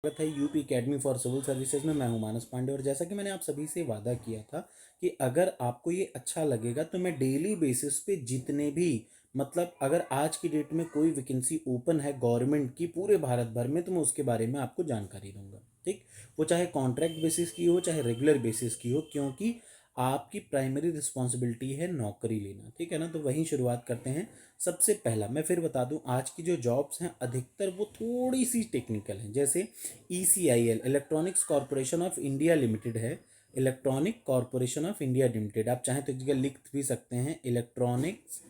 स्वागत है UP academy for civil services में। मैं हूं मानस पांडे और जैसा कि मैंने आप सभी से वादा किया था कि अगर आपको ये अच्छा लगेगा तो मैं डेली बेसिस पे जितने भी मतलब अगर आज की डेट में कोई वैकेंसी ओपन है गवर्नमेंट की पूरे भारत भर में तो मैं उसके बारे में आपको जानकारी दूंगा। ठीक, वो चाहे कॉन्ट्रैक्ट बेसिस की हो चाहे रेगुलर बेसिस की हो, क्योंकि आपकी प्राइमरी रिस्पॉन्सिबिलिटी है नौकरी लेना। ठीक है ना, तो वहीं शुरुआत करते हैं। सबसे पहला मैं फिर बता दूं, आज की जो जॉब्स हैं अधिकतर वो थोड़ी सी टेक्निकल हैं। जैसे ECIL electronics corporation of India limited है। Electronic corporation of India limited, आप चाहें तो एक जगह लिख भी सकते हैं electronics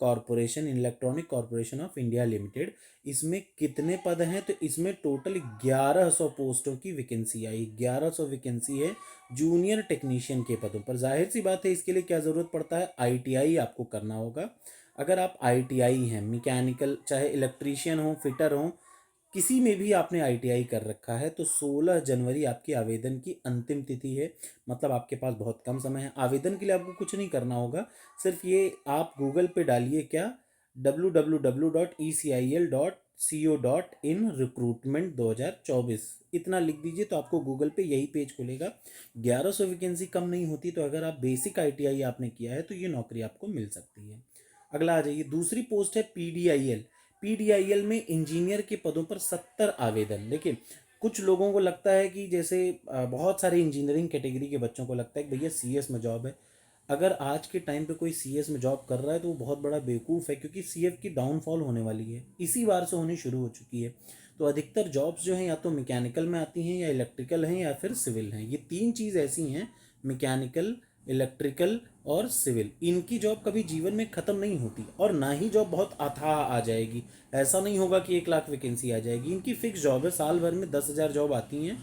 corporation, electronic corporation of India limited. इसमें कितने पद हैं तो इसमें टोटल 1100 पोस्टों की वैकेंसी आई। 1100 वैकेंसी है जूनियर टेक्नीशियन के पदों पर। जाहिर सी बात है, इसके लिए क्या ज़रूरत पड़ता है, ITI आपको करना होगा। अगर आप ITI हैं, मैकेनिकल चाहे इलेक्ट्रीशियन हो फिटर हो, किसी में भी आपने ITI कर रखा है तो 16 जनवरी आपकी आवेदन की अंतिम तिथि है। मतलब आपके पास बहुत कम समय है। आवेदन के लिए आपको कुछ नहीं करना होगा, सिर्फ ये आप गूगल पे डालिए क्या, www.ecil.co.in रिक्रूटमेंट 2024 इतना लिख दीजिए तो आपको गूगल पे यही पेज खुलेगा। 1100 वैकेंसी कम नहीं होती, तो अगर आप बेसिक ITI आपने किया है तो ये नौकरी आपको मिल सकती है। अगला आ जाइए, दूसरी पोस्ट है PDIL। PDIL में इंजीनियर के पदों पर 70 आवेदन। देखिए, कुछ लोगों को लगता है कि जैसे बहुत सारे इंजीनियरिंग कैटेगरी के बच्चों को लगता है कि भैया CS में जॉब है। अगर आज के टाइम पे कोई CS में जॉब कर रहा है तो वो बहुत बड़ा बेवकूफ़ है, क्योंकि CF की डाउनफॉल होने वाली है, इसी बार से होनी शुरू हो चुकी है। तो अधिकतर जॉब्स जो हैं या तो मैकेनिकल में आती हैं या इलेक्ट्रिकल हैं या फिर सिविल हैं। ये तीन चीज़ ऐसी हैं, मैकेनिकल, इलेक्ट्रिकल और सिविल, इनकी जॉब कभी जीवन में ख़त्म नहीं होती और ना ही जॉब बहुत अथाह आ जाएगी। ऐसा नहीं होगा कि 1 लाख वैकेंसी आ जाएगी। इनकी फिक्स जॉब है, साल भर में 10,000 जॉब आती हैं,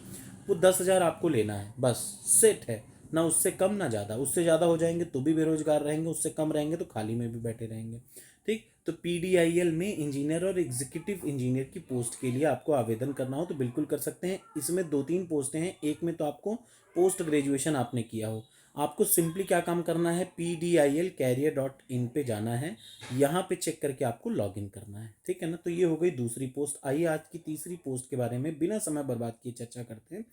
वो 10,000 आपको लेना है, बस सेट है। ना उससे कम ना ज़्यादा। उससे ज़्यादा हो जाएंगे तो भी बेरोजगार रहेंगे, उससे कम रहेंगे तो खाली में भी बैठे रहेंगे। ठीक, तो PDIL में इंजीनियर और एग्जीक्यूटिव इंजीनियर की पोस्ट के लिए आपको आवेदन करना हो तो बिल्कुल कर सकते हैं। इसमें 2-3 पोस्टें हैं। एक में तो आपको पोस्ट ग्रेजुएशन आपने किया हो, आपको सिंपली क्या काम करना है, PDIL career.in पे जाना है, यहाँ पे चेक करके आपको लॉगिन करना है। ठीक है ना, तो ये हो गई दूसरी पोस्ट। आइए आज की तीसरी पोस्ट के बारे में बिना समय बर्बाद किए चर्चा करते हैं।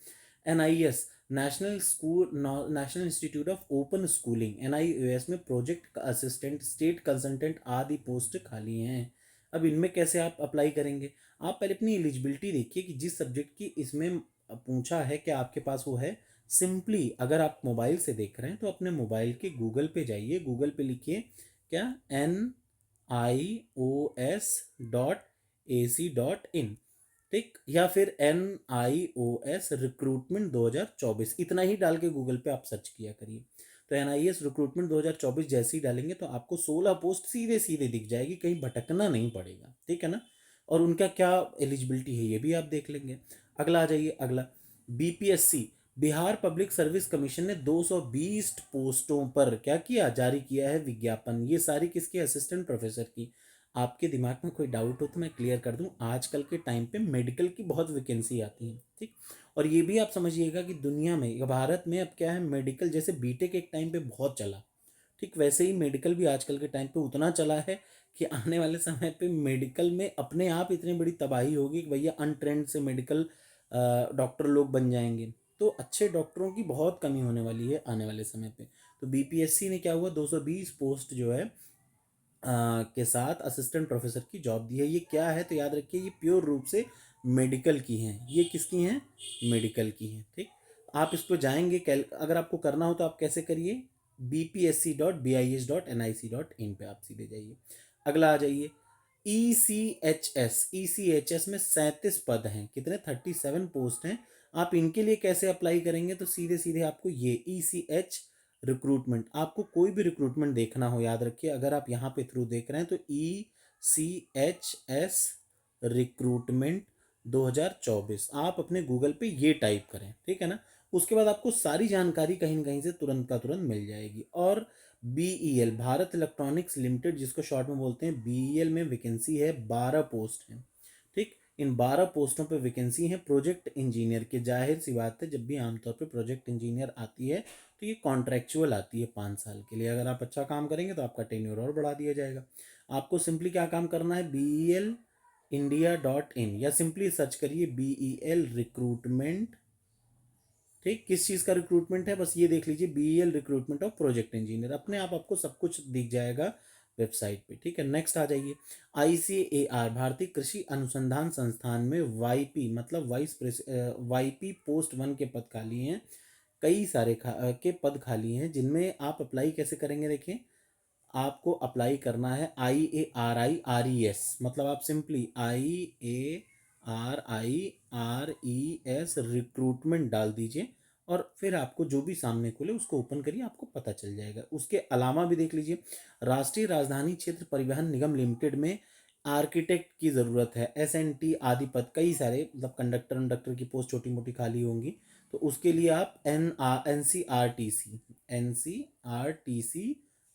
NIS national institute of open schooling, NIOS में प्रोजेक्ट असिस्टेंट, स्टेट कंसल्टेंट आदि पोस्ट खाली हैं। अब इनमें कैसे आप अप्लाई करेंगे, आप पहले अपनी एलिजिबिलिटी देखिए कि जिस सब्जेक्ट की इसमें पूछा है क्या आपके पास वो है। सिंपली अगर आप मोबाइल से देख रहे हैं तो अपने मोबाइल के गूगल पे जाइए, गूगल पे लिखिए क्या, NIOS.AC.in। ठीक, या फिर NIOS रिक्रूटमेंट 2024, इतना ही डाल के गूगल पे आप सर्च किया करिए। तो NIS रिक्रूटमेंट 2024 जैसे ही डालेंगे तो आपको 16 पोस्ट सीधे सीधे दिख जाएगी, कहीं भटकना नहीं पड़ेगा। ठीक है ना, और उनका क्या एलिजिबिलिटी है ये भी आप देख लेंगे। अगला आ जाइए, अगला BPSC, Bihar public service commission ने 220 पोस्टों पर क्या किया, जारी किया है विज्ञापन। ये सारी किसकी, असिस्टेंट प्रोफेसर की। आपके दिमाग में कोई डाउट हो तो मैं क्लियर कर दूं, आजकल के टाइम पे मेडिकल की बहुत वैकेंसी आती है। ठीक, और ये भी आप समझिएगा कि दुनिया में, भारत में अब क्या है, मेडिकल जैसे बीटेक एक टाइम पे बहुत चला, ठीक वैसे ही मेडिकल भी आजकल के टाइम पे उतना चला है कि आने वाले समय पे मेडिकल में अपने आप इतनी बड़ी तबाही होगी कि भैया अनट्रेंड से मेडिकल डॉक्टर लोग बन जाएंगे। तो अच्छे डॉक्टरों की बहुत कमी होने वाली है आने वाले समय पे। तो BPSC ने क्या हुआ, 220 पोस्ट जो है के साथ असिस्टेंट प्रोफेसर की जॉब दी है। ये क्या है तो याद रखिए, ये प्योर रूप से मेडिकल की हैं। ये किसकी हैं, मेडिकल की हैं। ठीक, आप इस पर जाएंगे, अगर आपको करना हो तो आप कैसे करिए, BPSC.BIS.NIC.in पे आप सीधे जाइए। अगला आ जाइए, ECHS में 37 पद हैं। कितने, 37 पोस्ट हैं। आप इनके लिए कैसे अप्लाई करेंगे तो सीधे सीधे आपको ये ECH रिक्रूटमेंट, आपको कोई भी रिक्रूटमेंट देखना हो, याद रखिए अगर आप यहाँ पे थ्रू देख रहे हैं तो ECHS रिक्रूटमेंट 2024 आप अपने गूगल पे ये टाइप करें। ठीक है ना, उसके बाद आपको सारी जानकारी कहीं ना कहीं से तुरंत का तुरंत मिल जाएगी। और BEL, भारत इलेक्ट्रॉनिक्स लिमिटेड, जिसको शॉर्ट में बोलते हैं, BEL में वैकेंसी है, 12 पोस्ट है। ठीक, इन 12 पोस्टों पे वैकेंसी है प्रोजेक्ट इंजीनियर की। जाहिर सी बात है, जब भी आमतौर पे प्रोजेक्ट इंजीनियर आती है तो ये कॉन्ट्रेक्चुअल आती है 5 साल के लिए। अगर आप अच्छा काम करेंगे तो आपका टेन्योर और बढ़ा दिया जाएगा। आपको सिंपली क्या काम करना है, BEL india.in या सिंपली सर्च करिए BEL रिक्रूटमेंट। ठीक, किस चीज़ का रिक्रूटमेंट है बस ये देख लीजिए, BEL recruitment of project engineer, अपने आप आपको सब कुछ दिख जाएगा वेबसाइट पे। ठीक है, नेक्स्ट आ जाइए। ICAR भारतीय कृषि अनुसंधान संस्थान में YP मतलब YP पोस्ट 1 के पद खाली हैं। कई सारे के पद खाली हैं, जिनमें आप अप्लाई कैसे करेंगे देखें। आपको अप्लाई करना है IARIRES, मतलब आप सिंपली IARIRES रिक्रूटमेंट डाल दीजिए और फिर आपको जो भी सामने खुले उसको ओपन करिए, आपको पता चल जाएगा। उसके अलावा भी देख लीजिए, राष्ट्रीय राजधानी क्षेत्र परिवहन निगम लिमिटेड में आर्किटेक्ट की ज़रूरत है। SNT आदि पद कई सारे, मतलब कंडक्टर कंडक्टर की पोस्ट छोटी मोटी खाली होंगी, तो उसके लिए आप NCRTC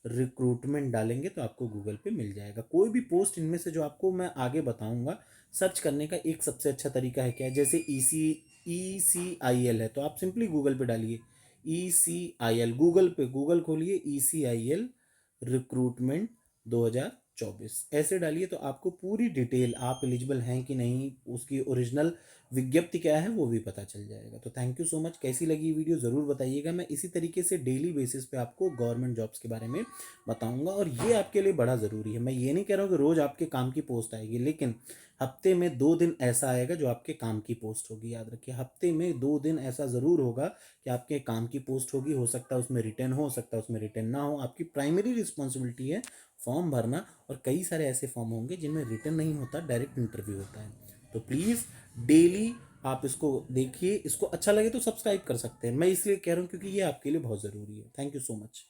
रिक्रूटमेंट डालेंगे तो आपको गूगल पे मिल जाएगा। कोई भी पोस्ट इनमें से जो आपको मैं आगे बताऊंगा, सर्च करने का एक सबसे अच्छा तरीका है क्या, जैसे ECIL है तो आप सिंपली गूगल पे डालिए ECIL, गूगल खोलिए ECIL रिक्रूटमेंट 2024 ऐसे डालिए तो आपको पूरी डिटेल, आप एलिजिबल हैं कि नहीं, उसकी ओरिजिनल विज्ञप्ति क्या है वो भी पता चल जाएगा। तो थैंक यू सो मच। कैसी लगी वीडियो ज़रूर बताइएगा। मैं इसी तरीके से डेली बेसिस पे आपको गवर्नमेंट जॉब्स के बारे में बताऊंगा और ये आपके लिए बड़ा ज़रूरी है। मैं ये नहीं कह रहा हूँ कि रोज़ आपके काम की पोस्ट आएगी, लेकिन हफ्ते में 2 दिन ऐसा आएगा जो आपके काम की पोस्ट होगी। याद रखिए, हफ्ते में 2 दिन ऐसा ज़रूर होगा कि आपके काम की पोस्ट होगी। हो सकता है उसमें रिटर्न हो सकता है उसमें रिटर्न ना हो। आपकी प्राइमरी रिस्पॉन्सिबिलिटी है फॉर्म भरना, और कई सारे ऐसे फॉर्म होंगे जिनमें रिटर्न नहीं होता, डायरेक्ट इंटरव्यू होता है। तो प्लीज़ डेली आप इसको देखिए, इसको अच्छा लगे तो सब्सक्राइब कर सकते हैं। मैं इसलिए कह रहा हूँ क्योंकि ये आपके लिए बहुत ज़रूरी है। Thank you so much.